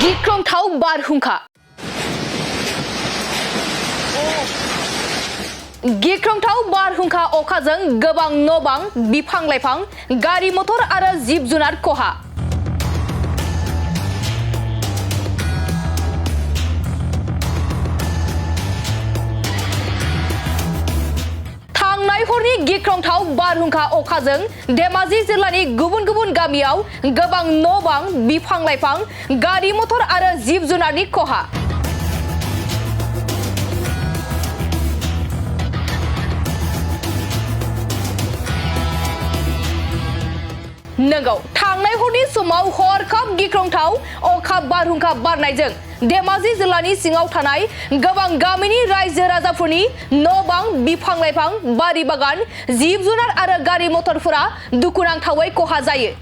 गिख्रंथाव बारहुंखा गिख्रंथाव बारहुंखा अखाजों गोबां न' बां बिफां लाइफां गारि मटर आरो जिब जुनार खहा थांनाय हरनि गिख्रंथाव बारहुंखा अखाजों धेमाजि जिल्लानि गुबुन गुबुन गामियाव गोबां न' बां बिफां लाइफां गारि मटर आरो जिब जुनारनि खहा नंगौ थांनाय हरनि समाव हरखाब गिख्रंथाव अखा बारहुंखा बारनायजों धेमाजि जिल्लानि सिङाव थानाय गोबां गामिनि रायजो राजाफोरनि न' बां बिफां लाइफां बारि बागान जिब जुनार आरो गारि मटरफोरा दुखुनांथावै खहा जायो।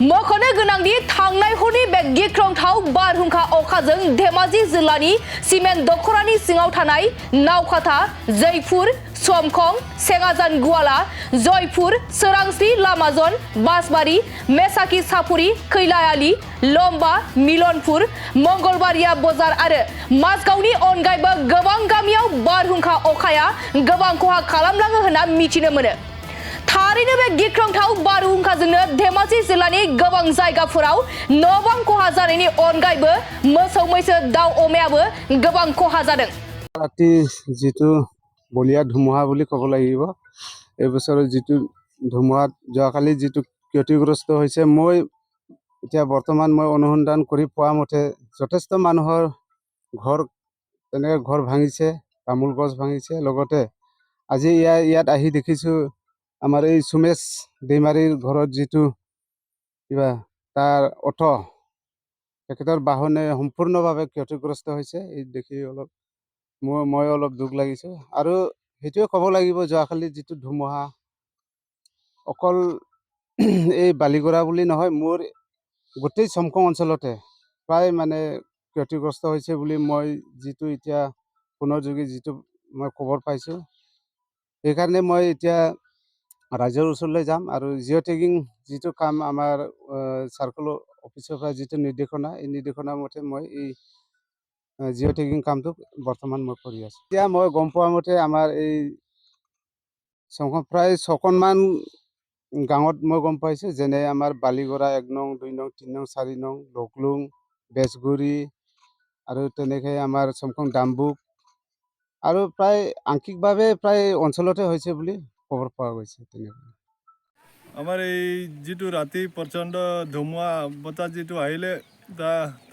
मख'नो गोनांदि थांनाय हरनि बे गिख्रंथाव बारहुंखा अखाजों धेमाजि जिल्लानि सिमेन्ट दखरानि सिङाव थानाय नावकाथा जयपुर समखं सेंगाजान गुवाला जयपुर सोरांस्रि लामाजन बासबारि मेसाखि सापुरि खैलायालि लम्बा मिलनपुर मंगलबारिया बजार आरो माजगावनि अनगायैबो गोबां गामियाव बारहुंखा अखाया गोबां खहा खालामलाङो होनना मिथिनो मोनो। थारैनो बे गिख्रंथाव बारहुंखाजोंनो धेमाजि जिल्लानि गोबां जायगाफोराव न' बां खहा जानायनि अनगायैबो मोसौ मैसो दाउ अमायाबो गोबां खहा जादों। राति जितु बलिया धुमुहा বুলি ক'ব লাগিব এই বছৰৰ जितु ধুমুহাত যোৱাকালি जितु ক্ষতিগ্ৰস্ত হৈছে মই এতিয়া বৰ্তমান মই অনুসন্ধান কৰি পোৱা মতে যথেষ্ট মানুহৰ ঘৰ ভাঙিছে তামোল গছ ভাঙিছে লগতে আজি ইয়াত আহি দেখিছো আমাৰ এই সুমেশ দেমাৰীৰ ঘৰত जितु কিবা তাৰ অটো তেখেতৰ বাহনে সম্পূৰ্ণভাৱে ক্ষতিগ্ৰস্ত হৈছে এই দেখি অলপ মই অলপ দুখ লাগিছে আৰু হেতুৱে ক'ব লাগিব যোৱাকালি जितु ধুমুহা অকল এই বালিগৰা বুলি নহয় মোৰ গোটেই সমকং অঞ্চলতে প্ৰায় মানে ক্ষতিগ্ৰস্ত হৈছে বুলি মই जितु এতিয়া পুনৰ যোগে जितु মই খবৰ পাইছো সেইকাৰণে মই এতিয়া ৰাজ্যৰ ওচৰলৈ যাম আৰু জিঅ' টেগিং जितु কাম আমাৰ সাৰ্কেল অফিচৰ পৰা जितु নিৰ্দেশনা এই নিৰ্দেশনা মতে মই এই জিঅ' টেগিং কামটো বৰ্তমান মই কৰি আছো। এতিয়া মই গম পোৱা মতে আমাৰ এই প্ৰায় 6খনমান গাঁৱত মই গম পাইছো যেনে আমাৰ বালিগৰা 1 নং 2 নং 3 নং 4 নং লকলুং বেজগুৰি আৰু তেনেকৈ আমাৰ সমকং ডাম্বুক আৰু প্ৰায় আংশিকভাৱে প্ৰায় অঞ্চলতে হৈছে বুলি খবৰ পোৱা গৈছে। তেনেকৈ আমাৰ এই যিটো ৰাতি প্ৰচণ্ড ধুমুহা বতাহ যিটো আহিলে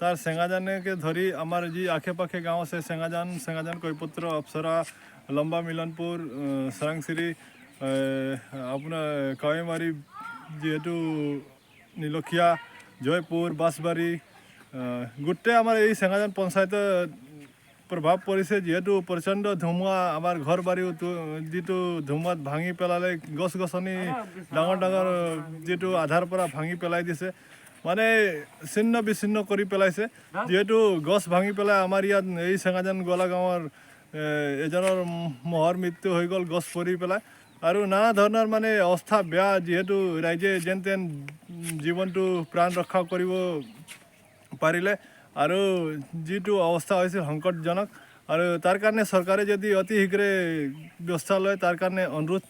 তাৰ চেঙাজানকে ধৰি আমাৰ যি আশে পাশে গাঁও আছে চেঙাজান কৈপত্ৰ অপ্সৰা লম্বা মিলনপুৰ চাৰাংচিৰি আপোনাৰ কাৱৈমাৰী যিহেতু নীলক্ষীয়া জয়পুৰ বাঁশবাৰী গোটেই আমাৰ এই চেঙাজান পঞ্চায়তৰ প্ৰভাৱ পৰিছে যিহেতু প্ৰচণ্ড ধুমুহা আমাৰ ঘৰ বাৰীও যিটো ধুমুহাত ভাঙি পেলালে গছ গছনি ডাঙৰ ডাঙৰ যিটো আধাৰ পৰা ভাঙি পেলাই দিছে মানে ছিন্ন বিচ্ছিন্ন কৰি পেলাইছে যিহেতু গছ ভাঙি পেলাই আমাৰ ইয়াত এই চেঙাজান গোৱালা গাঁৱৰ এজনৰ মহৰ মৃত্যু হৈ গ'ল গছ পৰি পেলাই আৰু নানা ধৰণৰ মানে অৱস্থা বেয়া যিহেতু ৰাইজে যেন তেন জীৱনটো প্ৰাণ ৰক্ষা কৰিব পাৰিলে আৰু যিটো অৱস্থা হৈছে সংকটজনক আৰু তাৰ কাৰণে চৰকাৰে যদি অতি শীঘ্ৰে ব্যৱস্থা লয় তাৰ কাৰণে অনুৰোধ